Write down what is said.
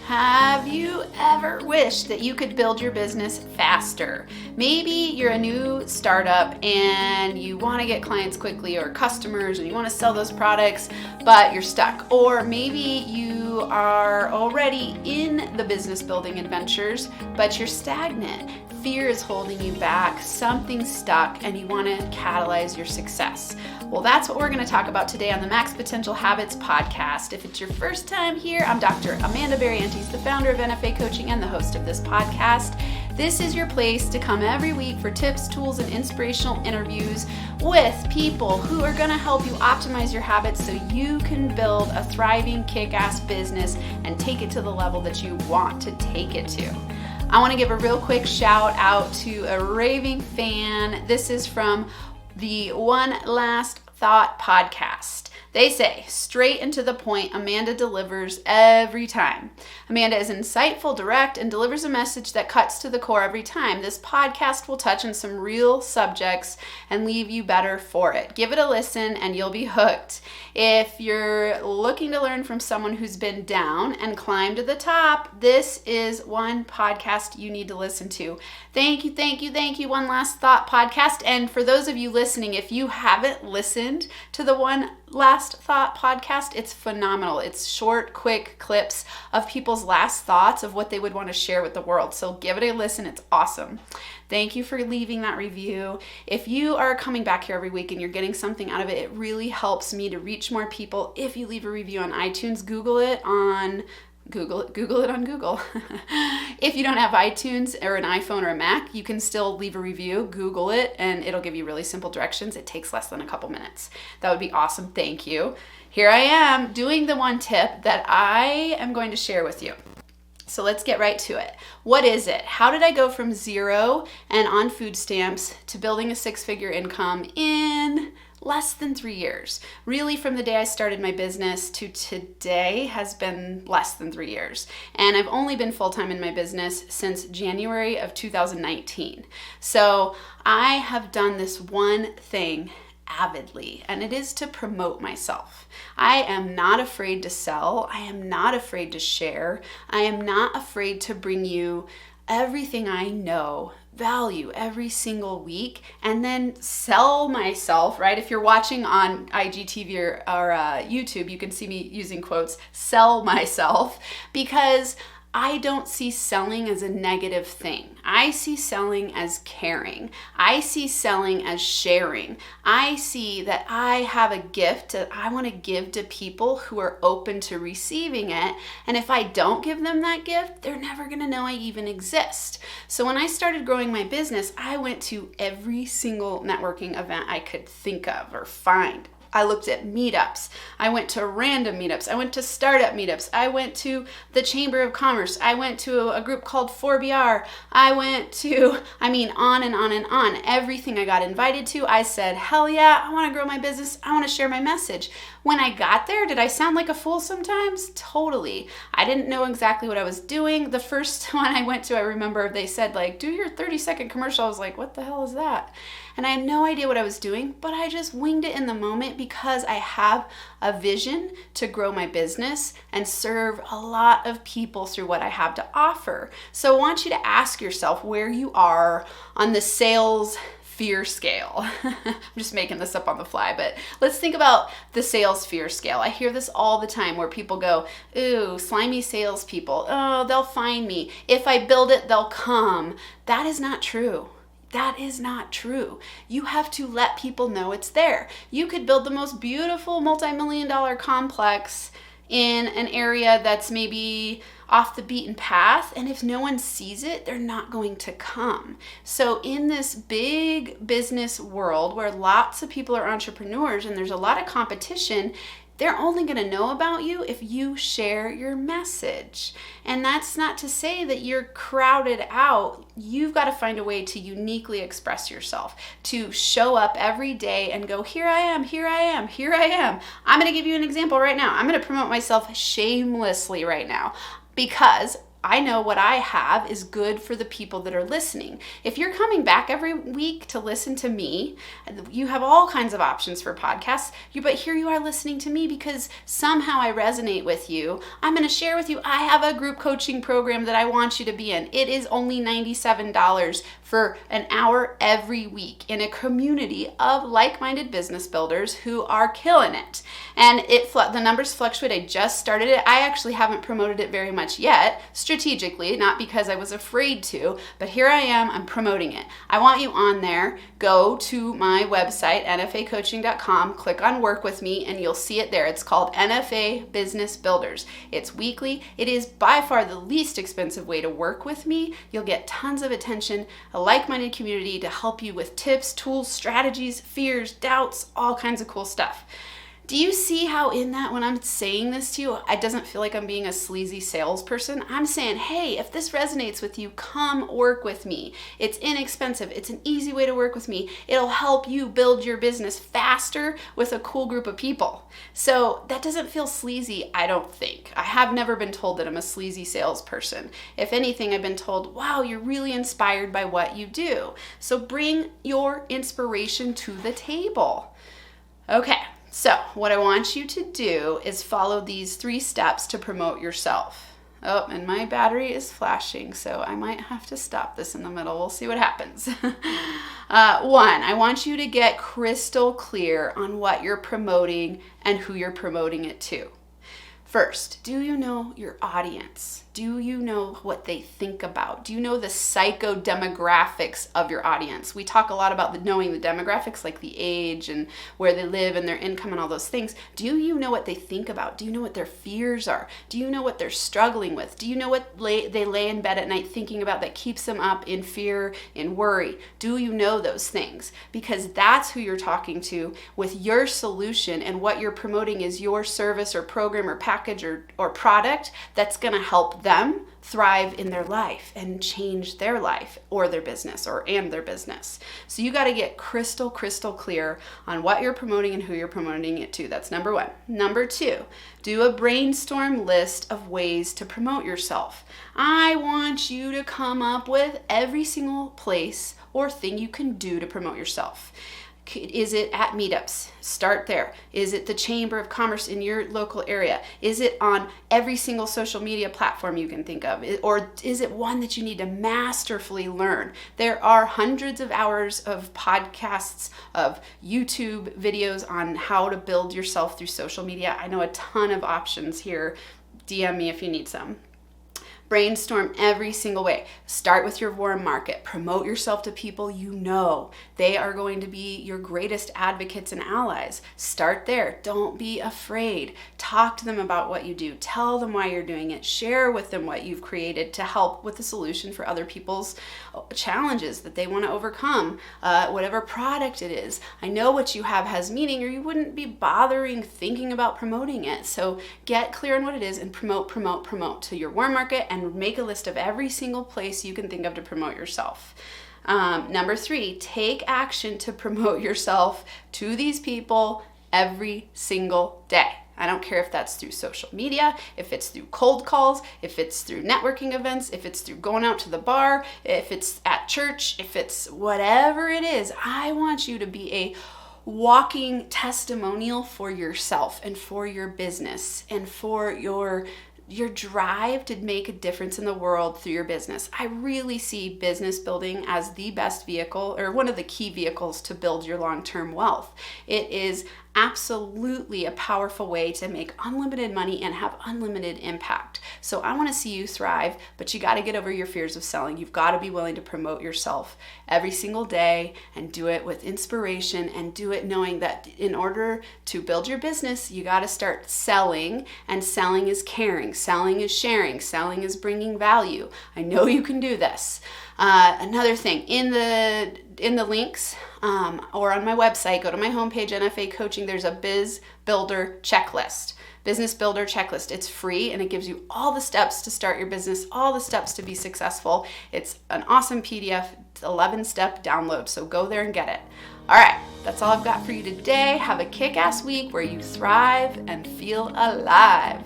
Have you ever wished that you could build your business faster? Maybe you're a new startup and you want to get clients quickly or customers and you want to sell those products, but you're stuck. Or maybe you are already in the business building adventures, but you're stagnant. Fear is holding you back, something's stuck, and you want to catalyze your success. Well, that's what we're going to talk about today on the Max Potential Habits podcast. If it's your first time here, I'm Dr. Amanda Barrientos, the founder of NFA Coaching and the host of this podcast. This is your place to come every week for tips, tools, and inspirational interviews with people who are going to help you optimize your habits so you can build a thriving, kick-ass business and take it to the level that you want to take it to. I want to give a real quick shout out to a raving fan. This is from the One Last Thought podcast. They say, straight and to the point, Amanda delivers every time. Amanda is insightful, direct, and delivers a message that cuts to the core every time. This podcast will touch on some real subjects and leave you better for it. Give it a listen and you'll be hooked. If you're looking to learn from someone who's been down and climbed to the top, this is one podcast you need to listen to. Thank you, One Last Thought podcast. And for those of you listening, if you haven't listened to the One Last Thought podcast, it's phenomenal. It's short, quick clips of people's last thoughts of what they would want to share with the world. So give it a listen. It's awesome. Thank you for leaving that review. If you are coming back here every week and you're getting something out of it, it really helps me to reach more people. If you leave a review on iTunes, Google it on Google. If you don't have iTunes or an iPhone or a Mac, you can still leave a review, Google it, and it'll give you really simple directions. It takes less than a couple minutes. That would be awesome. Thank you. Here I am doing the one tip that I am going to share with you. So let's get right to it. What is it? How did I go from zero and on food stamps to building a six-figure income in less than 3 years? Really, from the day I started my business to today has been less than 3 years. And I've only been full-time in my business since January of 2019. So I have done this one thing avidly, and it is to promote myself. I am not afraid to sell. I am not afraid to share. I am not afraid to bring you everything I know, value every single week, and then sell myself, right? If you're watching on IGTV or YouTube, you can see me using quotes, sell myself, because I don't see selling as a negative thing. I see selling as caring. I see selling as sharing. I see that I have a gift that I want to give to people who are open to receiving it. And if I don't give them that gift, they're never going to know I even exist. So when I started growing my business, I went to every single networking event I could think of or find. I looked at meetups. I went to random meetups. I went to startup meetups. I went to the Chamber of Commerce. I went to a group called 4BR. I went to, on and on and on. Everything I got invited to, I said, hell yeah, I want to grow my business. I want to share my message. When I got there, did I sound like a fool sometimes? Totally. I didn't know exactly what I was doing. The first one I went to, I remember they said, do your 30-second commercial. I was like, what the hell is that? And I had no idea what I was doing, but I just winged it in the moment because I have a vision to grow my business and serve a lot of people through what I have to offer. So I want you to ask yourself where you are on the sales fear scale. I'm just making this up on the fly, but let's think about the sales fear scale. I hear this all the time where people go, ooh, slimy salespeople. Oh, they'll find me. If I build it, they'll come. That is not true. That is not true. You have to let people know it's there. You could build the most beautiful multi-million-dollar complex in an area that's maybe off the beaten path, and if no one sees it, they're not going to come. So in this big business world where lots of people are entrepreneurs and there's a lot of competition, they're only going to know about you if you share your message. And that's not to say that you're crowded out. You've got to find a way to uniquely express yourself, to show up every day and go, here I am, here I am, here I am. I'm going to give you an example right now. I'm going to promote myself shamelessly right now because I know what I have is good for the people that are listening. If you're coming back every week to listen to me, you have all kinds of options for podcasts, but here you are listening to me because somehow I resonate with you. I'm going to share with you, I have a group coaching program that I want you to be in. It is only $97 for an hour every week in a community of like-minded business builders who are killing it. And the numbers fluctuate. I just started it. I actually haven't promoted it very much yet, strategically, not because I was afraid to, but here I am, I'm promoting it. I want you on there. Go to my website, nfacoaching.com, click on Work With Me, and you'll see it there. It's called NFA Business Builders. It's weekly. It is by far the least expensive way to work with me. You'll get tons of attention, a like-minded community to help you with tips, tools, strategies, fears, doubts, all kinds of cool stuff. Do you see how in that when I'm saying this to you, it doesn't feel like I'm being a sleazy salesperson? I'm saying, hey, if this resonates with you, come work with me. It's inexpensive. It's an easy way to work with me. It'll help you build your business faster with a cool group of people. So that doesn't feel sleazy, I don't think. I have never been told that I'm a sleazy salesperson. If anything, I've been told, wow, you're really inspired by what you do. So bring your inspiration to the table. Okay. So what I want you to do is follow these 3 steps to promote yourself. Oh, and my battery is flashing, so I might have to stop this in the middle. We'll see what happens. 1, I want you to get crystal clear on what you're promoting and who you're promoting it to. First, do you know your audience? Do you know what they think about? Do you know the psychodemographics of your audience? We talk a lot about knowing the demographics, like the age and where they live and their income and all those things. Do you know what they think about? Do you know what their fears are? Do you know what they're struggling with? Do you know what they lay in bed at night thinking about that keeps them up in fear, in worry? Do you know those things? Because that's who you're talking to with your solution, and what you're promoting is your service or program or package or product that's going to help them thrive in their life and change their life or their business and their business. So you got to get crystal clear on what you're promoting and who you're promoting it to. That's number 1. Number 2, do a brainstorm list of ways to promote yourself. I want you to come up with every single place or thing you can do to promote yourself. Is it at meetups? Start there. Is it the Chamber of Commerce in your local area? Is it on every single social media platform you can think of? Or is it one that you need to masterfully learn? There are hundreds of hours of podcasts, of YouTube videos on how to build yourself through social media. I know a ton of options here. DM me if you need some. Brainstorm every single way. Start with your warm market. Promote yourself to people you know. They are going to be your greatest advocates and allies. Start there. Don't be afraid. Talk to them about what you do. Tell them why you're doing it. Share with them what you've created to help with the solution for other people's challenges that they want to overcome. Whatever product it is. I know what you have has meaning, or you wouldn't be bothering thinking about promoting it. So get clear on what it is and promote to your warm market, and make a list of every single place you can think of to promote yourself. Number 3, take action to promote yourself to these people every single day. I don't care if that's through social media, if it's through cold calls, if it's through networking events, if it's through going out to the bar, if it's at church, if it's whatever it is. I want you to be a walking testimonial for yourself and for your business and for your drive to make a difference in the world through your business. I really see business building as the best vehicle, or one of the key vehicles to build your long-term wealth. It is absolutely a powerful way to make unlimited money and have unlimited impact. So I want to see you thrive, but you got to get over your fears of selling. You've got to be willing to promote yourself every single day and do it with inspiration, and do it knowing that in order to build your business, you got to start selling, and selling is caring, selling is sharing, selling is bringing value. I know you can do this. Another thing, in the links or on my website, go to my homepage, NFA Coaching, there's a Business Builder checklist. It's free, and it gives you all the steps to start your business, all the steps to be successful. It's an awesome PDF, 11-step download, so go there and get it. All right, that's all I've got for you today. Have a kick-ass week where you thrive and feel alive.